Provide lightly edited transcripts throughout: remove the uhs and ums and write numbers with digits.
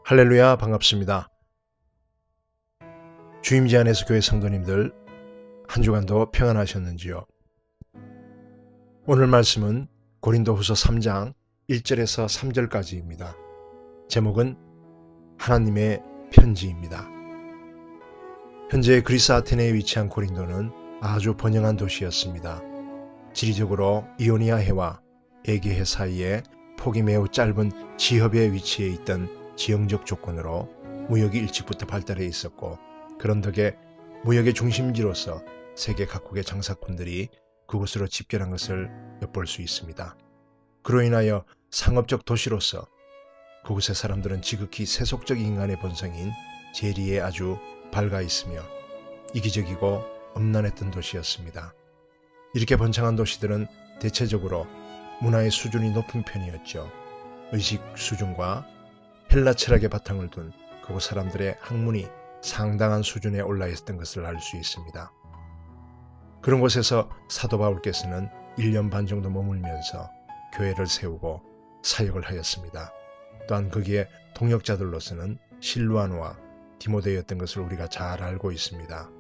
할렐루야, 반갑습니다. 주임지 안에서 교회 성도님들 한 주간도 평안하셨는지요? 오늘 말씀은 고린도후서 3장 1절에서 3절까지입니다. 제목은 하나님의 편지입니다. 현재 그리스 아테네에 위치한 고린도는 아주 번영한 도시였습니다. 지리적으로 이오니아 해와 에게해 사이에 폭이 매우 짧은 지협에 위치해 있던 지형적 조건으로 무역이 일찍부터 발달해 있었고, 그런 덕에 무역의 중심지로서 세계 각국의 장사꾼들이 그곳으로 집결한 것을 엿볼 수 있습니다. 그로 인하여 상업적 도시로서 그곳의 사람들은 지극히 세속적 인간의 본성인 재리에 아주 밝아 있으며 이기적이고 엄난했던 도시였습니다. 이렇게 번창한 도시들은 대체적으로 문화의 수준이 높은 편이었죠. 의식 수준과 헬라 철학의 바탕을 둔 그곳 사람들의 학문이 상당한 수준에 올라 있었던 것을 알 수 있습니다. 그런 곳에서 사도 바울께서는 1년 반 정도 머물면서 교회를 세우고 사역을 하였습니다. 또한 거기에 동역자들로서는 실루아노와 디모데였던 것을 우리가 잘 알고 있습니다.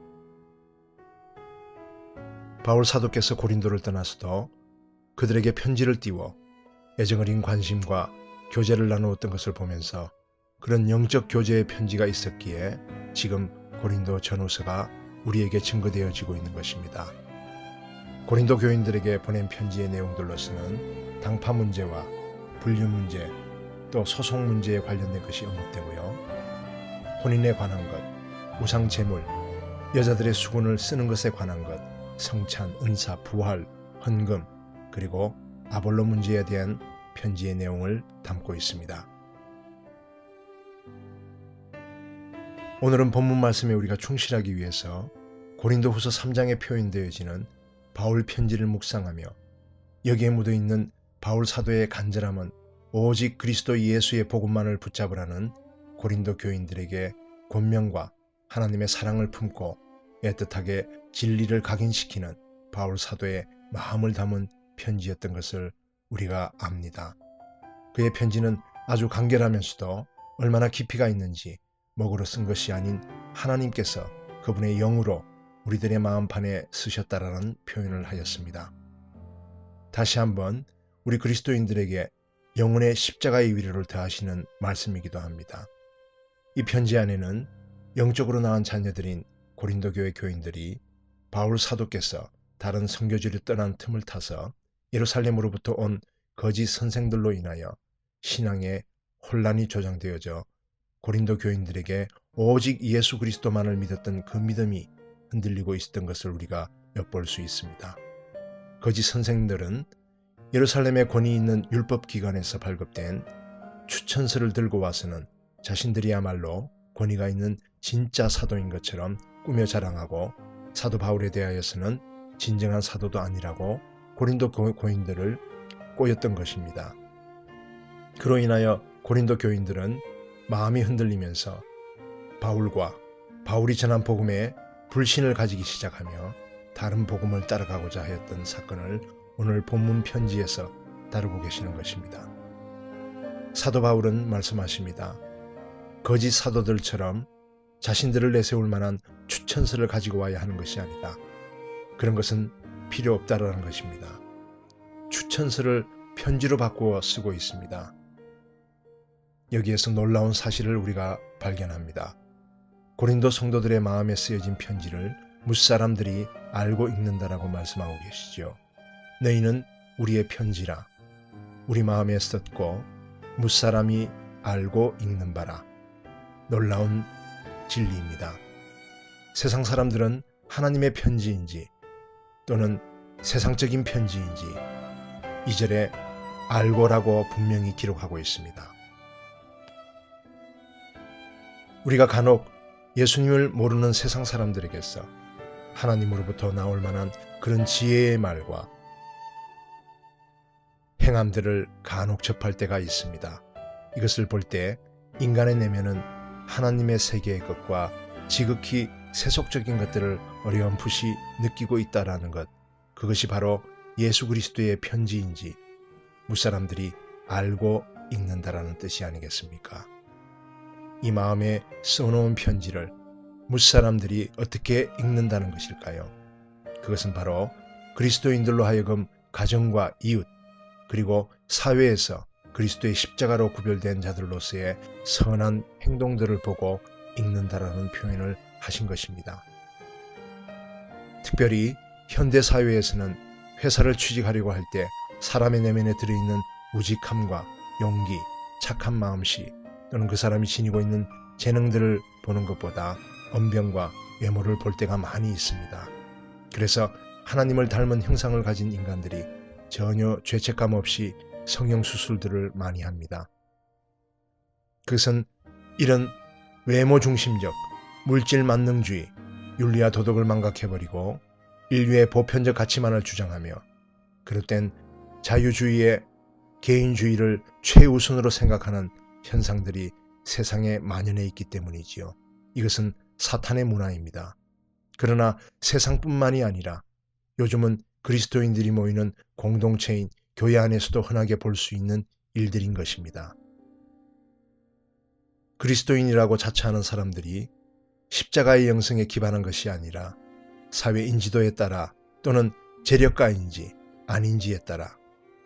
바울 사도께서 고린도를 떠나서도 그들에게 편지를 띄워 애정 어린 관심과 교제를 나누었던 것을 보면서 그런 영적 교제의 편지가 있었기에 지금 고린도 전후서가 우리에게 증거되어지고 있는 것입니다. 고린도 교인들에게 보낸 편지의 내용들로서는 당파 문제와 분류 문제, 또 소송 문제에 관련된 것이 언급되고요. 혼인에 관한 것, 우상 제물, 여자들의 수건을 쓰는 것에 관한 것, 성찬, 은사, 부활, 헌금, 그리고 아볼로 문제에 대한 편지의 내용을 담고 있습니다. 오늘은 본문 말씀에 우리가 충실하기 위해서 고린도후서 3장에 표현되어지는 바울 편지를 묵상하며 여기에 묻어있는 바울 사도의 간절함은 오직 그리스도 예수의 복음만을 붙잡으라는 고린도 교인들에게 권면과 하나님의 사랑을 품고 애틋하게 진리를 각인시키는 바울 사도의 마음을 담은 편지였던 것을 우리가 압니다. 그의 편지는 아주 간결하면서도 얼마나 깊이가 있는지 먹으로 쓴 것이 아닌 하나님께서 그분의 영으로 우리들의 마음판에 쓰셨다라는 표현을 하였습니다. 다시 한번 우리 그리스도인들에게 영혼의 십자가의 위로를 더하시는 말씀이기도 합니다. 이 편지 안에는 영적으로 낳은 자녀들인 고린도 교회 교인들이 바울 사도께서 다른 선교지를 떠난 틈을 타서 예루살렘으로부터 온 거짓 선생들로 인하여 신앙에 혼란이 조장되어져 고린도 교인들에게 오직 예수 그리스도만을 믿었던 그 믿음이 흔들리고 있었던 것을 우리가 엿볼 수 있습니다. 거짓 선생들은 예루살렘에 권위 있는 율법기관에서 발급된 추천서를 들고 와서는 자신들이야말로 권위가 있는 진짜 사도인 것처럼 꾸며 자랑하고 사도 바울에 대하여서는 진정한 사도도 아니라고 고린도 교인들을 꼬였던 것입니다. 그로 인하여 고린도 교인들은 마음이 흔들리면서 바울과 바울이 전한 복음에 불신을 가지기 시작하며 다른 복음을 따라가고자 하였던 사건을 오늘 본문 편지에서 다루고 계시는 것입니다. 사도 바울은 말씀하십니다. 거짓 사도들처럼 자신들을 내세울 만한 추천서를 가지고 와야 하는 것이 아니다. 그런 것은 필요 없다라는 것입니다. 추천서를 편지로 바꾸어 쓰고 있습니다. 여기에서 놀라운 사실을 우리가 발견합니다. 고린도 성도들의 마음에 쓰여진 편지를 무사람들이 알고 읽는다라고 말씀하고 계시죠. 너희는 우리의 편지라 우리 마음에 썼고 무사람이 알고 읽는 바라. 놀라운 진리입니다. 세상 사람들은 하나님의 편지인지 또는 세상적인 편지인지 2절에 알고라고 분명히 기록하고 있습니다. 우리가 간혹 예수님을 모르는 세상 사람들에게서 하나님으로부터 나올 만한 그런 지혜의 말과 행함들을 간혹 접할 때가 있습니다. 이것을 볼 때 인간의 내면은 하나님의 세계의 것과 지극히 세속적인 것들을 어렴풋이 느끼고 있다라는 것, 그것이 바로 예수 그리스도의 편지인지 무사람들이 알고 읽는다라는 뜻이 아니겠습니까? 이 마음에 써놓은 편지를 무사람들이 어떻게 읽는다는 것일까요? 그것은 바로 그리스도인들로 하여금 가정과 이웃 그리고 사회에서 그리스도의 십자가로 구별된 자들로서의 선한 행동들을 보고 읽는다라는 표현을 하신 것입니다. 특별히 현대사회에서는 회사를 취직하려고 할 때 사람의 내면에 들어있는 우직함과 용기, 착한 마음씨 또는 그 사람이 지니고 있는 재능들을 보는 것보다 언변과 외모를 볼 때가 많이 있습니다. 그래서 하나님을 닮은 형상을 가진 인간들이 전혀 죄책감 없이 성형수술들을 많이 합니다. 그것은 이런 외모 중심적, 물질 만능주의, 윤리와 도덕을 망각해버리고 인류의 보편적 가치만을 주장하며 그럴 땐 자유주의의 개인주의를 최우선으로 생각하는 현상들이 세상에 만연해 있기 때문이지요. 이것은 사탄의 문화입니다. 그러나 세상뿐만이 아니라 요즘은 그리스도인들이 모이는 공동체인 교회 안에서도 흔하게 볼 수 있는 일들인 것입니다. 그리스도인이라고 자처하는 사람들이 십자가의 영성에 기반한 것이 아니라 사회 인지도에 따라 또는 재력가인지 아닌지에 따라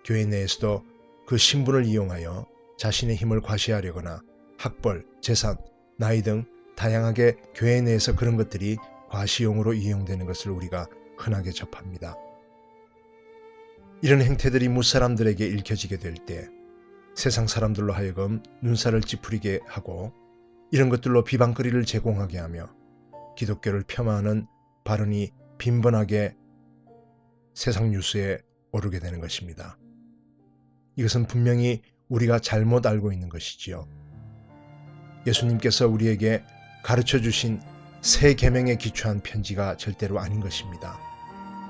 교회 내에서도 그 신분을 이용하여 자신의 힘을 과시하려거나 학벌, 재산, 나이 등 다양하게 교회 내에서 그런 것들이 과시용으로 이용되는 것을 우리가 흔하게 접합니다. 이런 행태들이 무사람들에게 읽혀지게 될 때 세상 사람들로 하여금 눈살을 찌푸리게 하고 이런 것들로 비방거리를 제공하게 하며 기독교를 폄하하는 발언이 빈번하게 세상 뉴스에 오르게 되는 것입니다. 이것은 분명히 우리가 잘못 알고 있는 것이지요. 예수님께서 우리에게 가르쳐 주신 새 계명에 기초한 편지가 절대로 아닌 것입니다.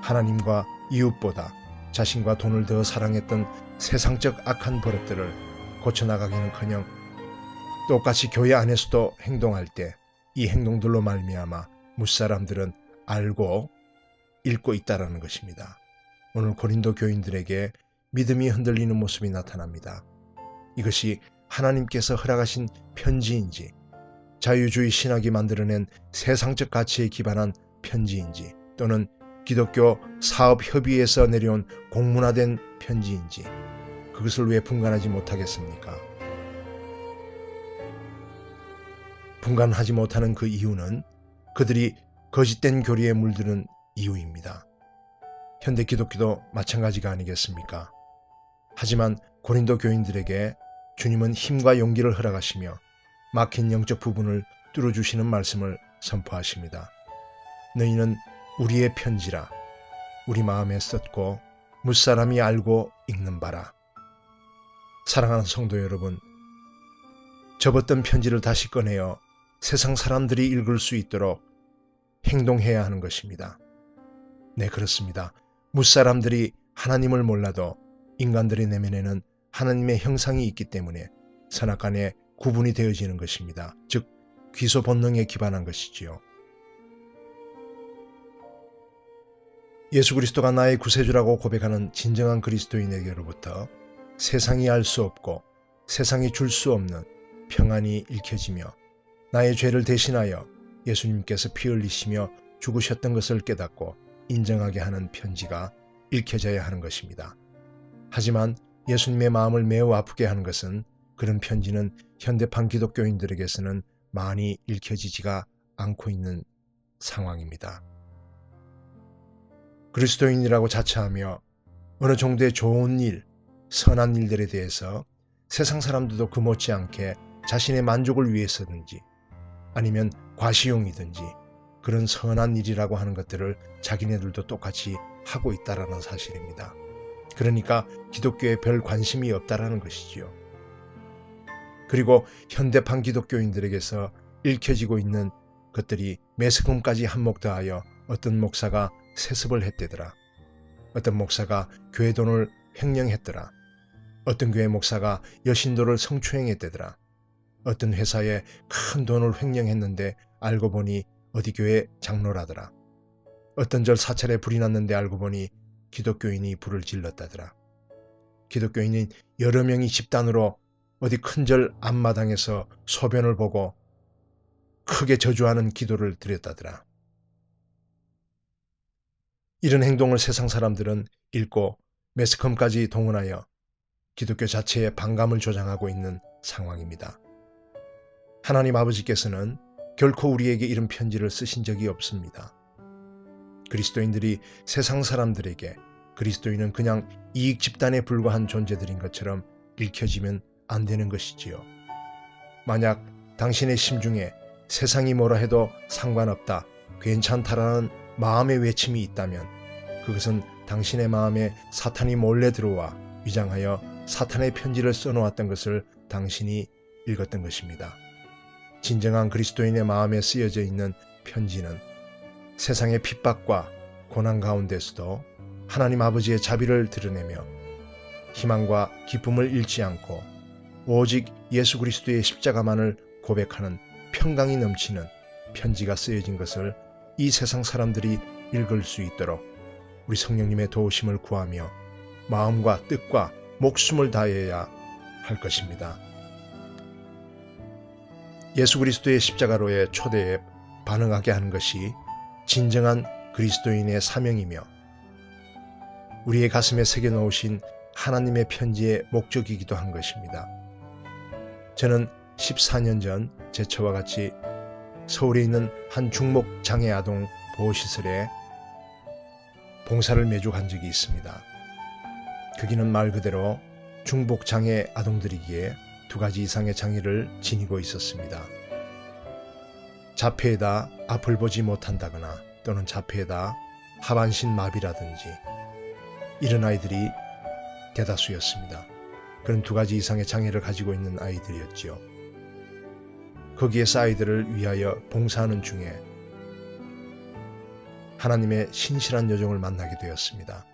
하나님과 이웃보다 자신과 돈을 더 사랑했던 세상적 악한 버릇들을 고쳐나가기는커녕 똑같이 교회 안에서도 행동할 때 이 행동들로 말미암아 무사람들은 알고 읽고 있다라는 것입니다. 오늘 고린도 교인들에게 믿음이 흔들리는 모습이 나타납니다. 이것이 하나님께서 허락하신 편지인지 자유주의 신학이 만들어낸 세상적 가치에 기반한 편지인지 또는 기독교 사업협의회에서 내려온 공문화된 편지인지 그것을 왜 분간하지 못하겠습니까? 분간하지 못하는 그 이유는 그들이 거짓된 교리에 물드는 이유입니다. 현대 기독교도 마찬가지가 아니겠습니까? 하지만 고린도 교인들에게 주님은 힘과 용기를 허락하시며 막힌 영적 부분을 뚫어주시는 말씀을 선포하십니다. 너희는 우리의 편지라 우리 마음에 썼고 무사람이 알고 읽는 바라. 사랑하는 성도 여러분, 접었던 편지를 다시 꺼내어 세상 사람들이 읽을 수 있도록 행동해야 하는 것입니다. 네, 그렇습니다. 무사람들이 하나님을 몰라도 인간들의 내면에는 하나님의 형상이 있기 때문에 선악간에 구분이 되어지는 것입니다. 즉 귀소 본능에 기반한 것이지요. 예수 그리스도가 나의 구세주라고 고백하는 진정한 그리스도인에게로부터 세상이 알 수 없고 세상이 줄 수 없는 평안이 읽혀지며 나의 죄를 대신하여 예수님께서 피 흘리시며 죽으셨던 것을 깨닫고 인정하게 하는 편지가 읽혀져야 하는 것입니다. 하지만 예수님의 마음을 매우 아프게 하는 것은 그런 편지는 현대판 기독교인들에게서는 많이 읽혀지지가 않고 있는 상황입니다. 그리스도인이라고 자처하며 어느 정도의 좋은 일, 선한 일들에 대해서 세상 사람들도 그 못지않게 자신의 만족을 위해서든지 아니면 과시용이든지 그런 선한 일이라고 하는 것들을 자기네들도 똑같이 하고 있다는 사실입니다. 그러니까 기독교에 별 관심이 없다라는 것이지요. 그리고 현대판 기독교인들에게서 읽혀지고 있는 것들이 매스컴까지 한몫 더하여 어떤 목사가 세습을 했대더라. 어떤 목사가 교회 돈을 횡령했더라. 어떤 교회 목사가 여신도를 성추행했대더라. 어떤 회사에 큰 돈을 횡령했는데 알고 보니 어디 교회 장로라더라. 어떤 절 사찰에 불이 났는데 알고 보니 기독교인이 불을 질렀다더라. 기독교인인 여러 명이 집단으로 어디 큰절 앞마당에서 소변을 보고 크게 저주하는 기도를 드렸다더라. 이런 행동을 세상 사람들은 읽고 매스컴까지 동원하여 기독교 자체에 반감을 조장하고 있는 상황입니다. 하나님 아버지께서는 결코 우리에게 이런 편지를 쓰신 적이 없습니다. 그리스도인들이 세상 사람들에게 그리스도인은 그냥 이익 집단에 불과한 존재들인 것처럼 읽혀지면 안 되는 것이지요. 만약 당신의 심중에 세상이 뭐라 해도 상관없다, 괜찮다라는 마음의 외침이 있다면 그것은 당신의 마음에 사탄이 몰래 들어와 위장하여 사탄의 편지를 써놓았던 것을 당신이 읽었던 것입니다. 진정한 그리스도인의 마음에 쓰여져 있는 편지는 세상의 핍박과 고난 가운데서도 하나님 아버지의 자비를 드러내며 희망과 기쁨을 잃지 않고 오직 예수 그리스도의 십자가만을 고백하는 평강이 넘치는 편지가 쓰여진 것을 이 세상 사람들이 읽을 수 있도록 우리 성령님의 도우심을 구하며 마음과 뜻과 목숨을 다해야 할 것입니다. 예수 그리스도의 십자가로의 초대에 반응하게 하는 것이 진정한 그리스도인의 사명이며 우리의 가슴에 새겨놓으신 하나님의 편지의 목적이기도 한 것입니다. 저는 14년 전 제처와 같이 서울에 있는 한 중목장애 아동 보호시설에 봉사를 매주 간 적이 있습니다. 거기는 말 그대로 중복장애 아동들이기에 2가지 이상의 장애를 지니고 있었습니다. 자폐에다 앞을 보지 못한다거나 또는 자폐에다 하반신 마비라든지 이런 아이들이 대다수였습니다. 그런 2가지 이상의 장애를 가지고 있는 아이들이었지요. 거기에서 아이들을 위하여 봉사하는 중에 하나님의 신실한 여종을 만나게 되었습니다.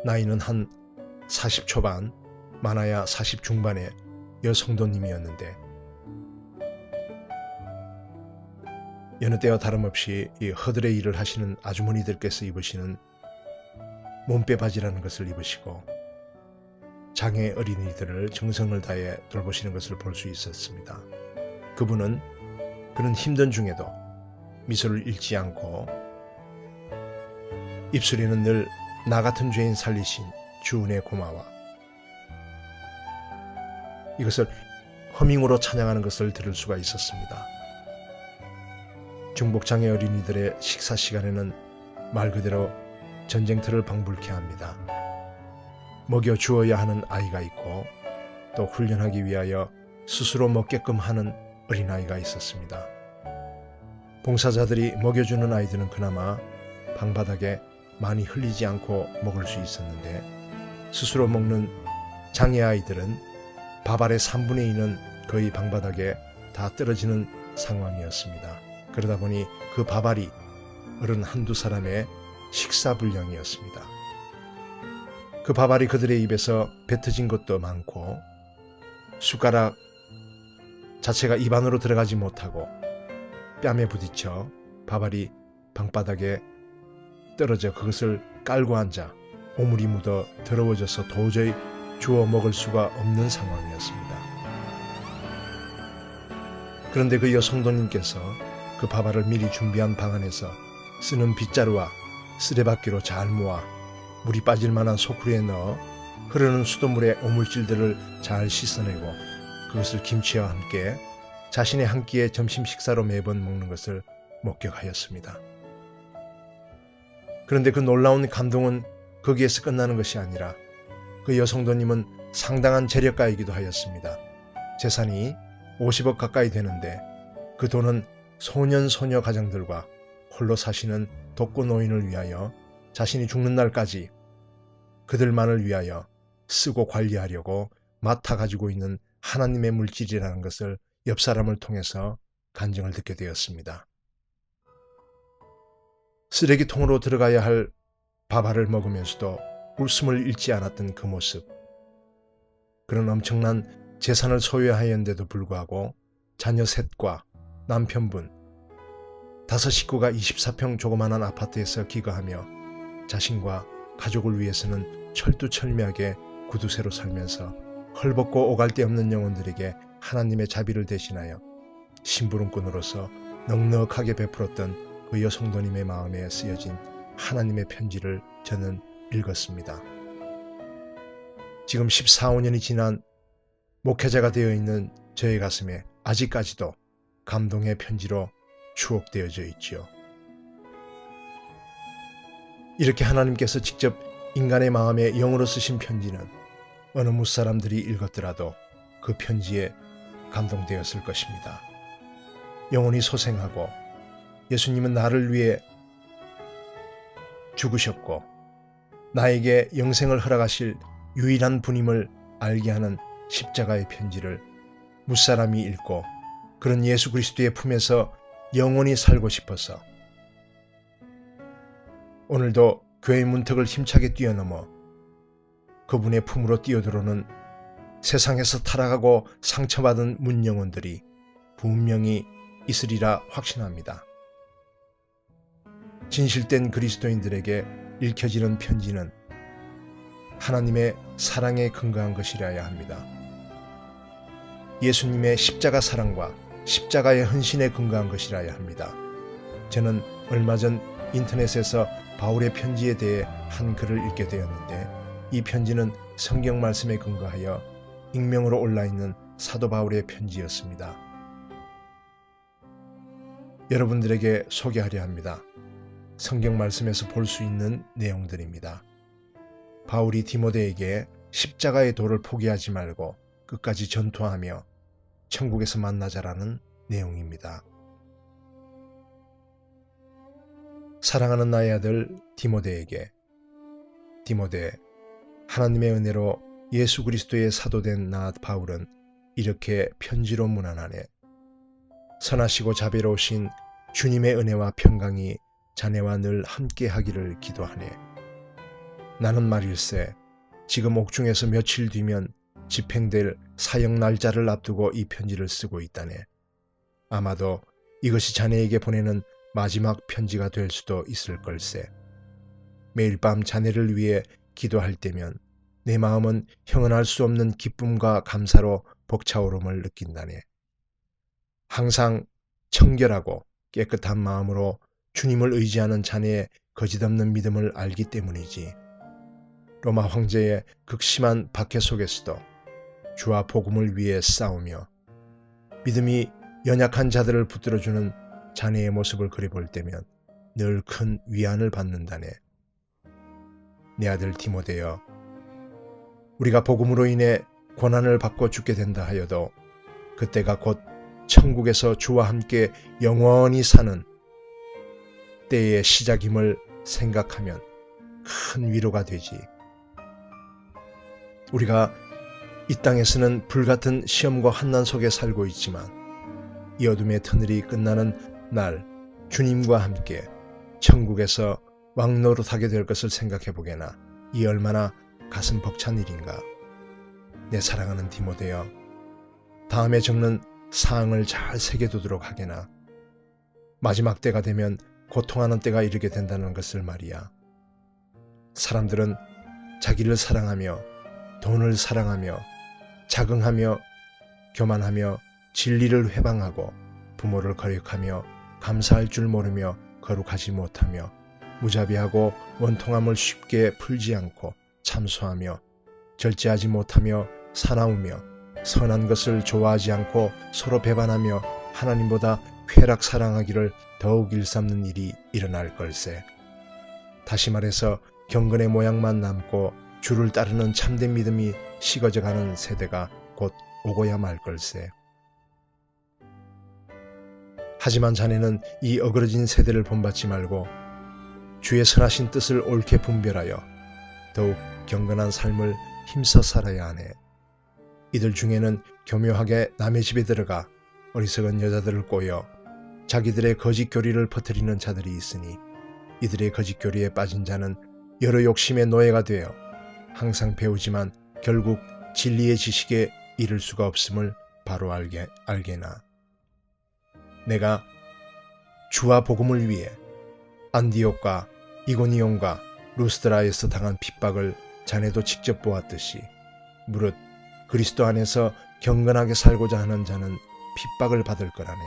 나이는 한 40 초반, 많아야 40 중반의 여성도님이었는데 여느 때와 다름없이 이 허들의 일을 하시는 아주머니들께서 입으시는 몸빼 바지라는 것을 입으시고 장애 어린이들을 정성을 다해 돌보시는 것을 볼 수 있었습니다. 그분은 그런 힘든 중에도 미소를 잃지 않고 입술에는 늘 나 같은 죄인 살리신 주 은혜 고마워 이것을 허밍으로 찬양하는 것을 들을 수가 있었습니다. 중복장애 어린이들의 식사 시간에는 말 그대로 전쟁터를 방불케 합니다. 먹여 주어야 하는 아이가 있고 또 훈련하기 위하여 스스로 먹게끔 하는 어린아이가 있었습니다. 봉사자들이 먹여주는 아이들은 그나마 방바닥에 많이 흘리지 않고 먹을 수 있었는데 스스로 먹는 장애아이들은 밥알의 3분의 2는 거의 방바닥에 다 떨어지는 상황이었습니다. 그러다 보니 그 밥알이 어른 한두 사람의 식사 분량이었습니다. 그 밥알이 그들의 입에서 뱉어진 것도 많고 숟가락 자체가 입 안으로 들어가지 못하고 뺨에 부딪혀 밥알이 방바닥에 떨어져 그것을 깔고 앉아 오물이 묻어 더러워져서 도저히 주워 먹을 수가 없는 상황이었습니다. 그런데 그 여성도님께서 그 밥알을 미리 준비한 방 안에서 쓰는 빗자루와 쓰레받기로 잘 모아 물이 빠질 만한 소쿠리에 넣어 흐르는 수돗물에 오물질들을 잘 씻어내고 그것을 김치와 함께 자신의 한 끼의 점심 식사로 매번 먹는 것을 목격하였습니다. 그런데 그 놀라운 감동은 거기에서 끝나는 것이 아니라 그 여성도님은 상당한 재력가이기도 하였습니다. 재산이 50억 가까이 되는데 그 돈은 소년 소녀 가정들과 홀로 사시는 독거 노인을 위하여 자신이 죽는 날까지 그들만을 위하여 쓰고 관리하려고 맡아 가지고 있는 하나님의 물질이라는 것을 옆 사람을 통해서 간증을 듣게 되었습니다. 쓰레기통으로 들어가야 할 밥알을 먹으면서도 웃음을 잃지 않았던 그 모습. 그런 엄청난 재산을 소유하였는데도 불구하고 자녀 셋과 남편분, 5 식구가 24평 조그마한 아파트에서 기거하며 자신과 가족을 위해서는 철두철미하게 구두쇠로 살면서 헐벗고 오갈 데 없는 영혼들에게 하나님의 자비를 대신하여 심부름꾼으로서 넉넉하게 베풀었던 그 여성도님의 마음에 쓰여진 하나님의 편지를 저는 읽었습니다. 지금 14, 15년이 지난 목회자가 되어 있는 저의 가슴에 아직까지도 감동의 편지로 추억되어져 있지요. 이렇게 하나님께서 직접 인간의 마음에 영으로 쓰신 편지는 어느 무사람들이 읽었더라도 그 편지에 감동되었을 것입니다. 영혼이 소생하고 예수님은 나를 위해 죽으셨고 나에게 영생을 허락하실 유일한 분임을 알게 하는 십자가의 편지를 무사람이 읽고 그런 예수 그리스도의 품에서 영원히 살고 싶어서 오늘도 교회 문턱을 힘차게 뛰어넘어 그분의 품으로 뛰어들어오는 세상에서 타락하고 상처받은 문영혼들이 분명히 있으리라 확신합니다. 진실된 그리스도인들에게 읽혀지는 편지는 하나님의 사랑에 근거한 것이라야 합니다. 예수님의 십자가 사랑과 십자가의 헌신에 근거한 것이라야 합니다. 저는 얼마 전 인터넷에서 바울의 편지에 대해 한 글을 읽게 되었는데 이 편지는 성경 말씀에 근거하여 익명으로 올라있는 사도 바울의 편지였습니다. 여러분들에게 소개하려 합니다. 성경 말씀에서 볼 수 있는 내용들입니다. 바울이 디모데에게 십자가의 도를 포기하지 말고 끝까지 전투하며 천국에서 만나자라는 내용입니다. 사랑하는 나의 아들 디모데에게 디모데, 하나님의 은혜로 예수 그리스도의 사도된 나 바울은 이렇게 편지로 문안하네. 선하시고 자비로우신 주님의 은혜와 평강이 자네와 늘 함께 하기를 기도하네. 나는 말일세 지금 옥중에서 며칠 뒤면 집행될 사형 날짜를 앞두고 이 편지를 쓰고 있다네. 아마도 이것이 자네에게 보내는 마지막 편지가 될 수도 있을 걸세. 매일 밤 자네를 위해 기도할 때면 내 마음은 형언할 수 없는 기쁨과 감사로 벅차오름을 느낀다네. 항상 청결하고 깨끗한 마음으로 주님을 의지하는 자네의 거짓없는 믿음을 알기 때문이지. 로마 황제의 극심한 박해 속에서도 주와 복음을 위해 싸우며 믿음이 연약한 자들을 붙들어주는 자네의 모습을 그려볼 때면 늘 큰 위안을 받는다네. 내 아들 디모데여, 우리가 복음으로 인해 고난을 받고 죽게 된다 하여도 그때가 곧 천국에서 주와 함께 영원히 사는 때의 시작임을 생각하면 큰 위로가 되지. 우리가 이 땅에서는 불같은 시험과 환난 속에 살고 있지만 이 어둠의 터널이 끝나는 날 주님과 함께 천국에서 왕노릇하게 될 것을 생각해보게나 이 얼마나 가슴 벅찬 일인가. 내 사랑하는 디모데여, 다음에 적는 사항을 잘 새겨두도록 하게나. 마지막 때가 되면 고통하는 때가 이르게 된다는 것을 말이야. 사람들은 자기를 사랑하며 돈을 사랑하며 자긍하며 교만하며 진리를 회방하고 부모를 거역하며 감사할 줄 모르며 거룩하지 못하며 무자비하고 원통함을 쉽게 풀지 않고 참소하며 절제하지 못하며 사나우며 선한 것을 좋아하지 않고 서로 배반하며 하나님보다 쾌락 사랑하기를 더욱 일삼는 일이 일어날 걸세. 다시 말해서 경건의 모양만 남고 주를 따르는 참된 믿음이 식어져가는 세대가 곧 오고야 말 걸세. 하지만 자네는 이 어그러진 세대를 본받지 말고 주의 선하신 뜻을 옳게 분별하여 더욱 경건한 삶을 힘써 살아야 하네. 이들 중에는 교묘하게 남의 집에 들어가 어리석은 여자들을 꼬여 자기들의 거짓 교리를 퍼뜨리는 자들이 있으니 이들의 거짓 교리에 빠진 자는 여러 욕심의 노예가 되어 항상 배우지만 결국 진리의 지식에 이를 수가 없음을 바로 알게나. 내가 주와 복음을 위해 안디옥과 이고니온과 루스드라에서 당한 핍박을 자네도 직접 보았듯이 무릇 그리스도 안에서 경건하게 살고자 하는 자는 핍박을 받을 거라네.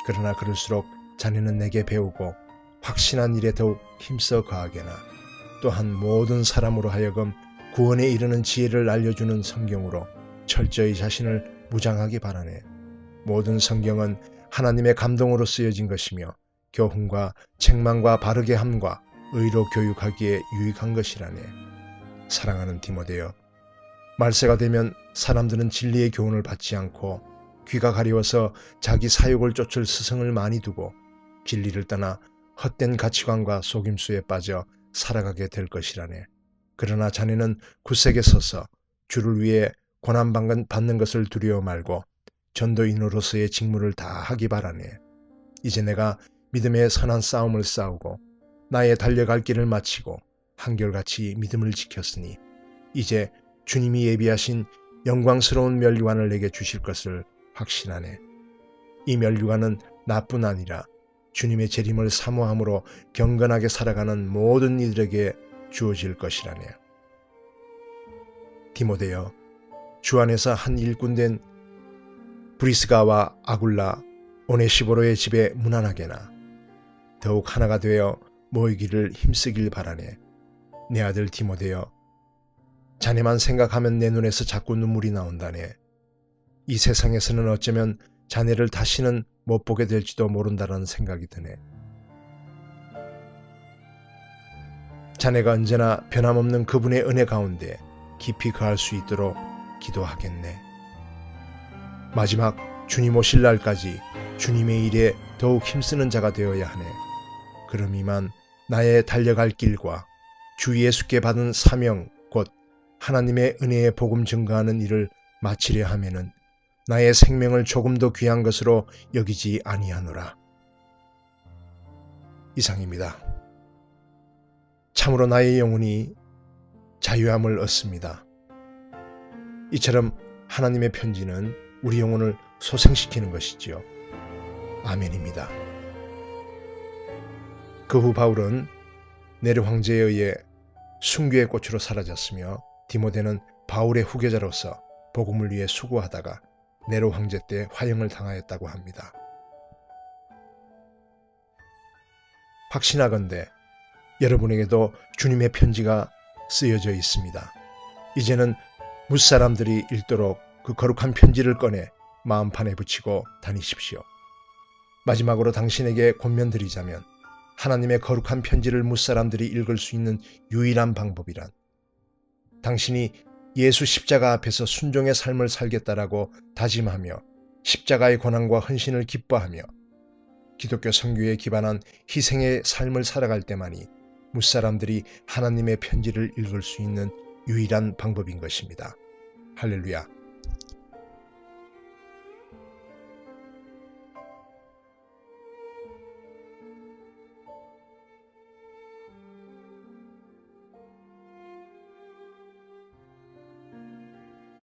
그러나 그럴수록 자네는 내게 배우고 확신한 일에 더욱 힘써 거하게나 또한 모든 사람으로 하여금 구원에 이르는 지혜를 알려주는 성경으로 철저히 자신을 무장하기 바라네. 모든 성경은 하나님의 감동으로 쓰여진 것이며 교훈과 책망과 바르게 함과 의로 교육하기에 유익한 것이라네. 사랑하는 디모데여, 말세가 되면 사람들은 진리의 교훈을 받지 않고 귀가 가려워서 자기 사욕을 쫓을 스승을 많이 두고 진리를 떠나 헛된 가치관과 속임수에 빠져 살아가게 될 것이라네. 그러나 자네는 굳세게 서서 주를 위해 고난받는 것을 두려워 말고 전도인으로서의 직무를 다 하기 바라네. 이제 내가 믿음의 선한 싸움을 싸우고 나의 달려갈 길을 마치고 한결같이 믿음을 지켰으니 이제 주님이 예비하신 영광스러운 면류관을 내게 주실 것을 확신하네. 이 면류관은 나뿐 아니라 주님의 재림을 사모함으로 경건하게 살아가는 모든 이들에게 주어질 것이라네. 디모데여, 주 안에서 한 일꾼된 브리스가와 아굴라, 오네시보로의 집에 무난하게나 더욱 하나가 되어 모이기를 힘쓰길 바라네. 내 아들 디모데여, 자네만 생각하면 내 눈에서 자꾸 눈물이 나온다네. 이 세상에서는 어쩌면 자네를 다시는 못 보게 될지도 모른다는 생각이 드네. 자네가 언제나 변함없는 그분의 은혜 가운데 깊이 거할 수 있도록 기도하겠네. 마지막 주님 오실 날까지 주님의 일에 더욱 힘쓰는 자가 되어야 하네. 그럼 이만 나의 달려갈 길과 주 예수께 받은 사명 곧 하나님의 은혜의 복음 증거하는 일을 마치려 하면은 나의 생명을 조금 더 귀한 것으로 여기지 아니하노라. 이상입니다. 참으로 나의 영혼이 자유함을 얻습니다. 이처럼 하나님의 편지는 우리 영혼을 소생시키는 것이지요. 아멘입니다. 그 후 바울은 네로 황제에 의해 순교의 꽃으로 사라졌으며 디모데는 바울의 후계자로서 복음을 위해 수고하다가 네로 황제 때 화형을 당하였다고 합니다. 확신하건대 여러분에게도 주님의 편지가 쓰여져 있습니다. 이제는 무사람들이 읽도록 그 거룩한 편지를 꺼내 마음판에 붙이고 다니십시오. 마지막으로 당신에게 권면드리자면 하나님의 거룩한 편지를 무사람들이 읽을 수 있는 유일한 방법이란 당신이 예수 십자가 앞에서 순종의 삶을 살겠다라고 다짐하며 십자가의 고난과 헌신을 기뻐하며 기독교 선교에 기반한 희생의 삶을 살아갈 때만이 무사람들이 하나님의 편지를 읽을 수 있는 유일한 방법인 것입니다. 할렐루야.